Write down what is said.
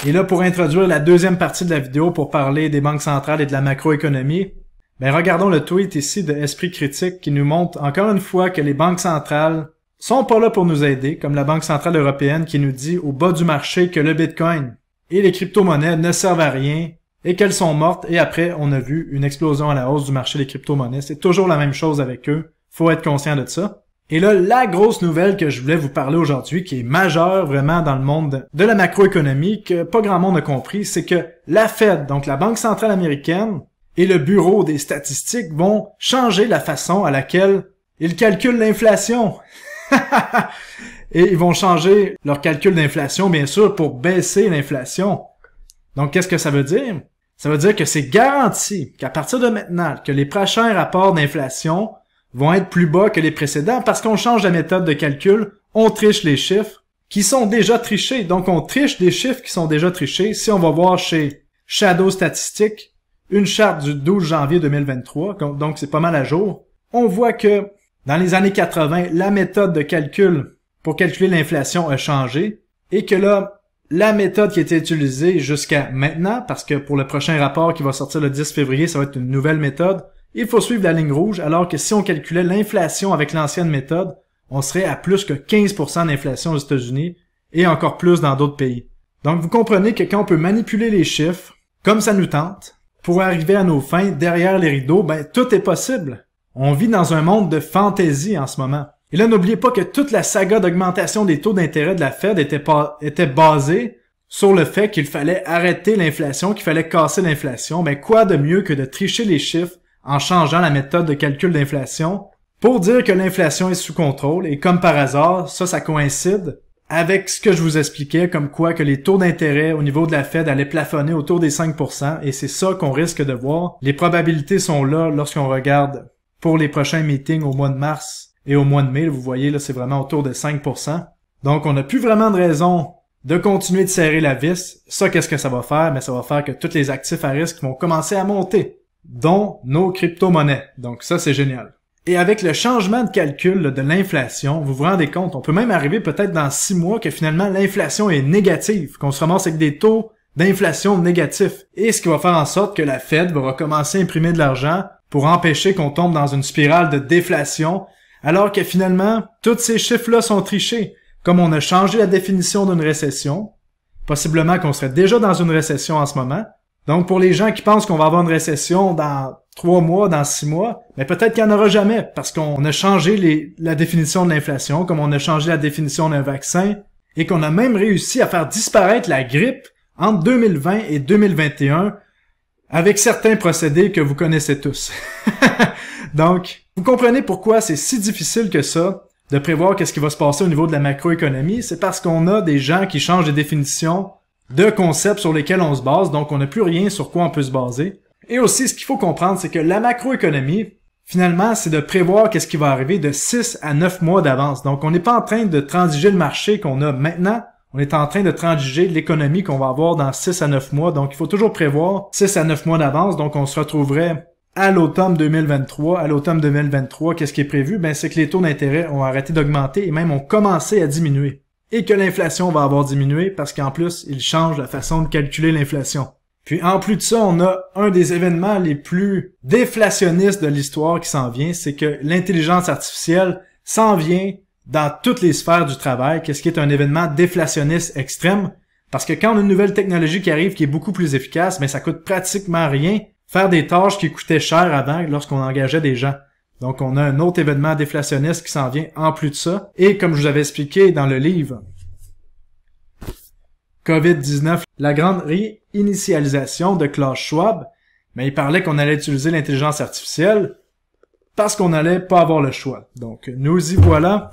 Et là, pour introduire la deuxième partie de la vidéo pour parler des banques centrales et de la macroéconomie, ben regardons le tweet ici de Esprit Critique qui nous montre encore une fois que les banques centrales sont pas là pour nous aider, comme la Banque centrale européenne qui nous dit au bas du marché que le Bitcoin et les crypto-monnaies ne servent à rien et qu'elles sont mortes, et après, on a vu une explosion à la hausse du marché des crypto-monnaies. C'est toujours la même chose avec eux. Faut être conscient de ça. Et là, la grosse nouvelle que je voulais vous parler aujourd'hui, qui est majeure vraiment dans le monde de la macroéconomie, que pas grand monde a compris, c'est que la Fed, donc la Banque centrale américaine, et le Bureau des statistiques vont changer la façon à laquelle ils calculent l'inflation. Et ils vont changer leur calcul d'inflation, bien sûr, pour baisser l'inflation. Donc, qu'est-ce que ça veut dire? Ça veut dire que c'est garanti qu'à partir de maintenant, que les prochains rapports d'inflation vont être plus bas que les précédents parce qu'on change la méthode de calcul, on triche les chiffres qui sont déjà trichés. Donc, on triche des chiffres qui sont déjà trichés. Si on va voir chez Shadow Statistics, une charte du 12 janvier 2023, donc c'est pas mal à jour, on voit que dans les années 80, la méthode de calcul pour calculer l'inflation a changé et que là, la méthode qui était utilisée jusqu'à maintenant, parce que pour le prochain rapport qui va sortir le 10 février, ça va être une nouvelle méthode, il faut suivre la ligne rouge, alors que si on calculait l'inflation avec l'ancienne méthode, on serait à plus que 15% d'inflation aux États-Unis et encore plus dans d'autres pays. Donc vous comprenez que quand on peut manipuler les chiffres, comme ça nous tente, pour arriver à nos fins derrière les rideaux, ben tout est possible. On vit dans un monde de fantaisie en ce moment. Et là, n'oubliez pas que toute la saga d'augmentation des taux d'intérêt de la Fed était basée sur le fait qu'il fallait arrêter l'inflation, qu'il fallait casser l'inflation. Ben quoi de mieux que de tricher les chiffres en changeant la méthode de calcul d'inflation pour dire que l'inflation est sous contrôle. Et comme par hasard, ça coïncide avec ce que je vous expliquais, comme quoi que les taux d'intérêt au niveau de la Fed allaient plafonner autour des 5%, et c'est ça qu'on risque de voir. Les probabilités sont là lorsqu'on regarde pour les prochains meetings au mois de mars et au mois de mai. Vous voyez, là, c'est vraiment autour de 5%. Donc, on n'a plus vraiment de raison de continuer de serrer la vis. Ça, qu'est-ce que ça va faire? Mais ça va faire que tous les actifs à risque vont commencer à monter, dont nos crypto-monnaies. Donc, ça, c'est génial. Et avec le changement de calcul là, de l'inflation, vous vous rendez compte, on peut même arriver peut-être dans 6 mois que finalement l'inflation est négative, qu'on se ramasse avec des taux d'inflation négatifs. Et ce qui va faire en sorte que la Fed va recommencer à imprimer de l'argent pour empêcher qu'on tombe dans une spirale de déflation, alors que finalement, tous ces chiffres-là sont trichés. Comme on a changé la définition d'une récession, possiblement qu'on serait déjà dans une récession en ce moment. Donc pour les gens qui pensent qu'on va avoir une récession dans 3 mois, dans 6 mois, mais peut-être qu'il n'y en aura jamais, parce qu'on a changé la définition de l'inflation, comme on a changé la définition d'un vaccin, et qu'on a même réussi à faire disparaître la grippe entre 2020 et 2021, avec certains procédés que vous connaissez tous. Donc, vous comprenez pourquoi c'est si difficile que ça de prévoir qu'est-ce qui va se passer au niveau de la macroéconomie. C'est parce qu'on a des gens qui changent les définitions de concepts sur lesquels on se base, donc on n'a plus rien sur quoi on peut se baser. Et aussi, ce qu'il faut comprendre, c'est que la macroéconomie, finalement, c'est de prévoir qu'est-ce qui va arriver de 6 à 9 mois d'avance. Donc, on n'est pas en train de transiger le marché qu'on a maintenant, on est en train de transiger l'économie qu'on va avoir dans 6 à 9 mois. Donc, il faut toujours prévoir 6 à 9 mois d'avance. Donc, on se retrouverait à l'automne 2023. À l'automne 2023, qu'est-ce qui est prévu? Ben, c'est que les taux d'intérêt ont arrêté d'augmenter et même ont commencé à diminuer. Et que l'inflation va avoir diminué parce qu'en plus, ils changent la façon de calculer l'inflation. Puis, en plus de ça, on a un des événements les plus déflationnistes de l'histoire qui s'en vient, c'est que l'intelligence artificielle s'en vient dans toutes les sphères du travail, qu'est-ce qui est un événement déflationniste extrême, parce que quand on a une nouvelle technologie qui arrive qui est beaucoup plus efficace, mais ça coûte pratiquement rien faire des tâches qui coûtaient cher avant lorsqu'on engageait des gens. Donc on a un autre événement déflationniste qui s'en vient en plus de ça, et comme je vous avais expliqué dans le livre COVID-19, la grande réinitialisation de Klaus Schwab, mais il parlait qu'on allait utiliser l'intelligence artificielle parce qu'on n'allait pas avoir le choix. Donc nous y voilà.